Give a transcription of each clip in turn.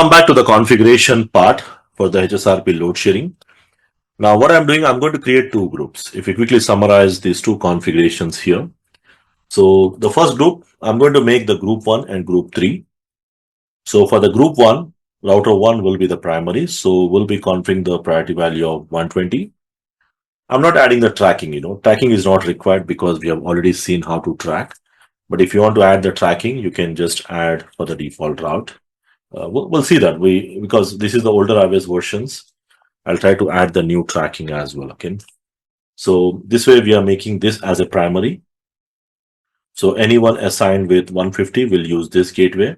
Come back to the configuration part for the HSRP load sharing. Now what I'm doing, I'm going to create two groups. If we quickly summarize these two configurations here. So the first group, I'm going to make the group 1 and group 3. So for the group 1, router 1 will be the primary. So we'll be configuring the priority value of 120. I'm not adding the tracking, tracking is not required because we have already seen how to track. But if you want to add the tracking, you can just add for the default route. We'll see that because this is the older iOS versions. I'll try to add the new tracking as well. Okay. So this way we are making this as a primary. So anyone assigned with 150 will use this gateway.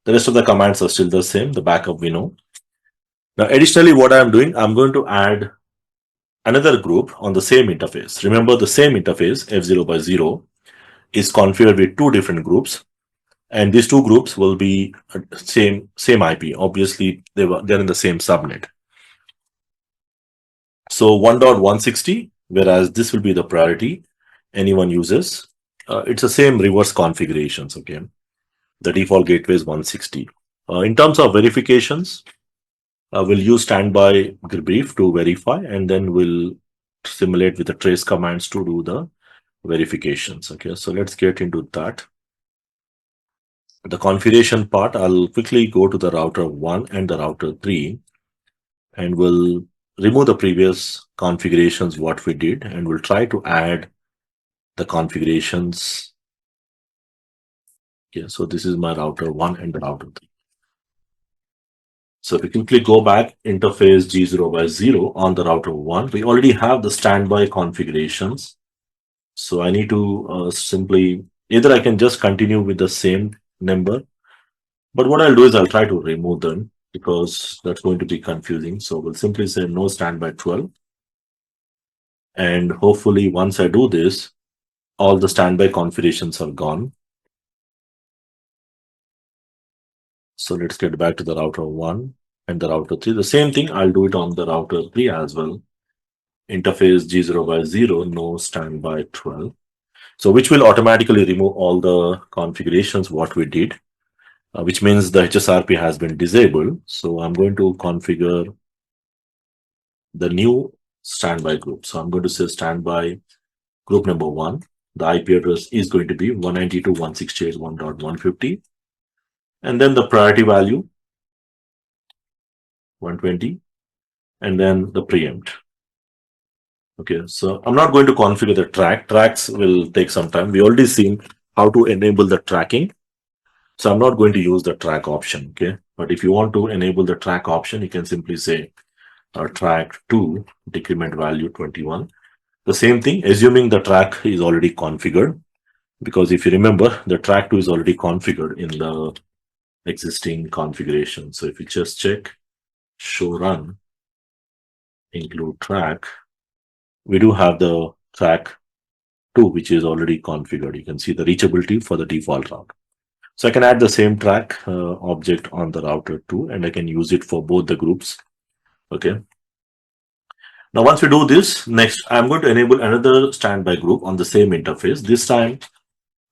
The rest of the commands are still the same. The backup we know. Now, additionally, what I'm doing, I'm going to add another group on the same interface. Remember, the same interface F0 by 0 is configured with two different groups. And these two groups will be same IP. Obviously, they're in the same subnet. So 1.160, whereas this will be the priority anyone uses. It's the same reverse configurations. Okay, the default gateway is 160. In terms of verifications, we'll use standby brief to verify, and then we'll simulate with the trace commands to do the verifications. Okay, so let's get into that. The configuration part, I'll quickly go to the router 1 and the router 3, and we'll remove the previous configurations what we did, and we'll try to add the configurations. Okay, so this is my router 1 and the router 3. So if we quickly go back, interface G0 by 0 on the router 1, we already have the standby configurations. So I need to simply, either I can just continue with the same number, but what I'll do is I'll try to remove them because that's going to be confusing. So we'll simply say no standby 12. And hopefully once I do this, all the standby configurations are gone. So let's get back to the router 1 and the router 3. The same thing, I'll do it on the router 3 as well. Interface G0 by 0, no standby 12. So which will automatically remove all the configurations what we did, which means the HSRP has been disabled. So I'm going to configure the new standby group. So I'm going to say standby group number 1. The IP address is going to be 192.168.1.150. And then the priority value 120, and then the preempt. Okay, so I'm not going to configure the tracks will take some time. We already seen how to enable the tracking. So I'm not going to use the track option. Okay, but if you want to enable the track option, you can simply say track 2 decrement value 21. The same thing, assuming the track is already configured, because if you remember, the track 2 is already configured in the existing configuration. So if you just check show run include track, we do have the track 2 which is already configured. You can see the reachability for the default route. So I can add the same track object on the router 2, and I can use it for both the groups. Okay. Now once we do this, next I'm going to enable another standby group on the same interface. This time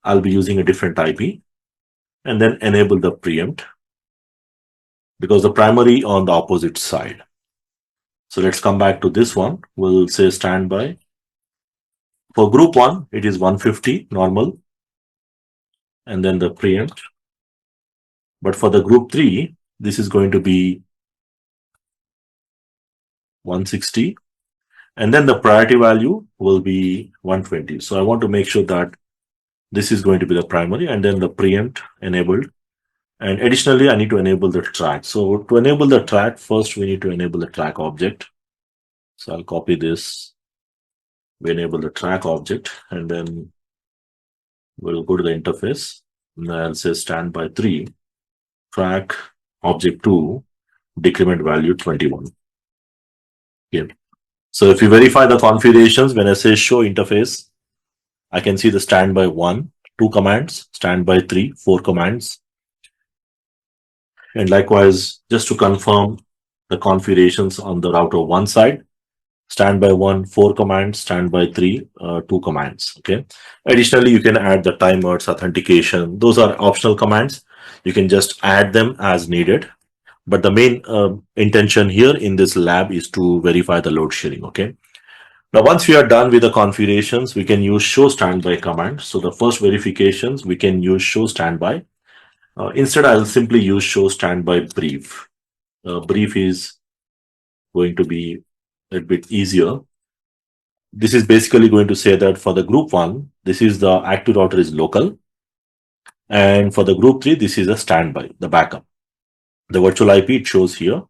I'll be using a different IP, and then enable the preempt because the primary on the opposite side. So let's come back to this one. We'll say standby. For group 1, it is 150 normal, and then the preempt. But for the group 3, this is going to be 160, and then the priority value will be 120. So I want to make sure that this is going to be the primary, and then the preempt enabled. And additionally, I need to enable the track. So to enable the track, first we need to enable the track object. So I'll copy this. We enable the track object, and then we'll go to the interface. And I'll say standby 3, track object 2, decrement value 21. Okay. So if you verify the configurations, when I say show interface, I can see the standby 1, 2 commands, standby 3, 4 commands. And likewise, just to confirm the configurations on the router 1 side, standby 1, 4 commands, standby 3, 2 commands. Okay. Additionally, you can add the timers, authentication. Those are optional commands. You can just add them as needed. But the main intention here in this lab is to verify the load sharing. Okay. Now, once we are done with the configurations, we can use show standby command. So the first verifications, we can use show standby. Instead, I'll simply use show standby brief. Brief is going to be a bit easier. This is basically going to say that for the group 1, this is the active router is local. And for the group 3, this is a standby, the backup. The virtual IP it shows here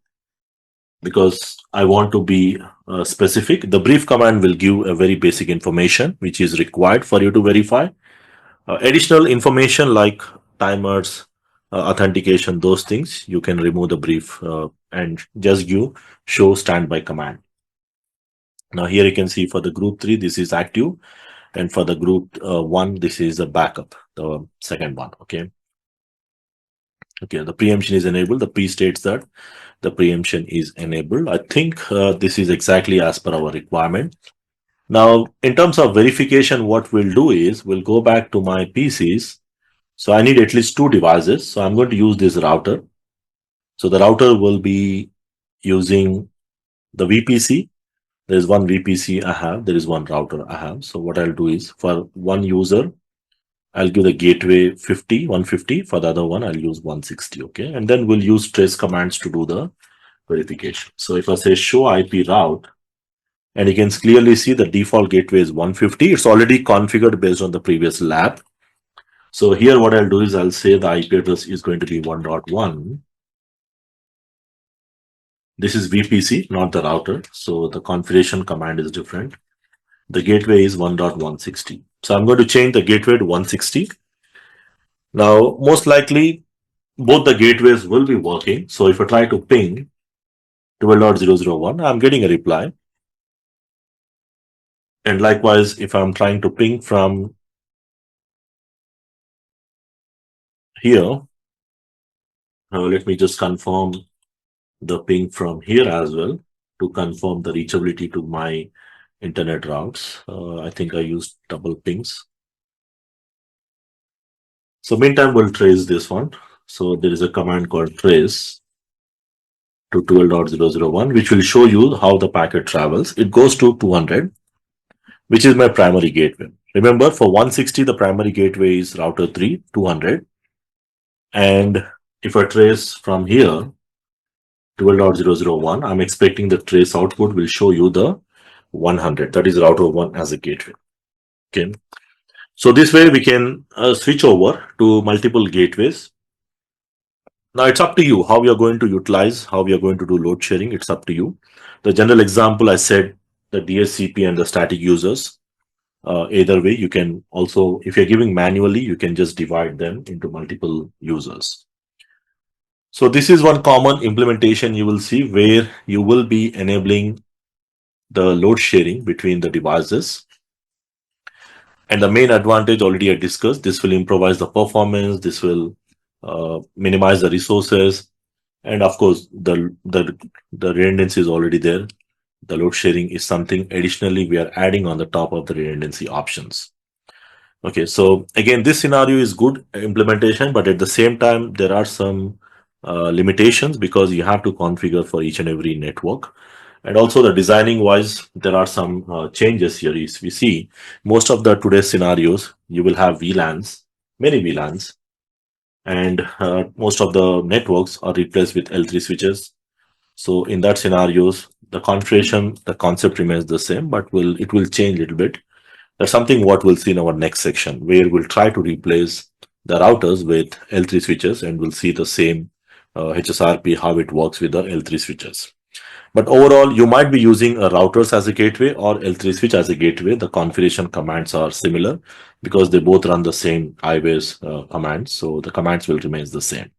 because I want to be specific. The brief command will give a very basic information which is required for you to verify. Additional information like timers, authentication, those things, you can remove the brief and just give show standby command. Now here you can see for the group 3, this is active. And for the group 1, this is a backup, the second one. Okay. Okay, the preemption is enabled. The P states that the preemption is enabled. I think this is exactly as per our requirement. Now, in terms of verification, what we'll do is we'll go back to my PCs. So I need at least 2 devices. So I'm going to use this router. So the router will be using the VPC. There is one VPC I have. There is one router I have. So what I'll do is for one user, I'll give the gateway 150. For the other one, I'll use 160. Okay. And then we'll use trace commands to do the verification. So if I say show IP route, and you can clearly see the default gateway is 150. It's already configured based on the previous lab. So here what I'll do is I'll say the IP address is going to be 1.1. This is VPC, not the router. So the configuration command is different. The gateway is 1.160. So I'm going to change the gateway to 160. Now, most likely, both the gateways will be working. So if I try to ping 12.001, I'm getting a reply. And likewise, if I'm trying to ping from here, let me just confirm the ping from here as well to confirm the reachability to my internet routes. I think I used double pings. So meantime, we'll trace this one. So there is a command called trace to 12.001, which will show you how the packet travels. It goes to 200, which is my primary gateway. Remember, for 160, the primary gateway is router 3, 200. And if I trace from here, 12.001, I'm expecting the trace output will show you the 100. That is router 1 as a gateway. Okay. So this way we can switch over to multiple gateways. Now it's up to you how you're going to utilize, how we are going to do load sharing. It's up to you. The general example I said, the DHCP and the static users. Either way, you can also, if you're giving manually, you can just divide them into multiple users. So this is one common implementation you will see where you will be enabling the load sharing between the devices. And the main advantage already I discussed, this will improvise the performance, this will minimize the resources. And of course, the redundancy is already there. The load sharing is something additionally we are adding on the top of the redundancy options. Okay, so again, this scenario is good implementation, but at the same time, there are some limitations because you have to configure for each and every network. And also the designing wise, there are some changes here. As we see, most of the today's scenarios, you will have VLANs, many VLANs, and most of the networks are replaced with L3 switches. So in that scenarios, the configuration, the concept remains the same, but it will change a little bit. That's something what we'll see in our next section, where we'll try to replace the routers with L3 switches, and we'll see the same HSRP, how it works with the L3 switches. But overall, you might be using a routers as a gateway or L3 switch as a gateway. The configuration commands are similar because they both run the same IWAs commands. So the commands will remain the same.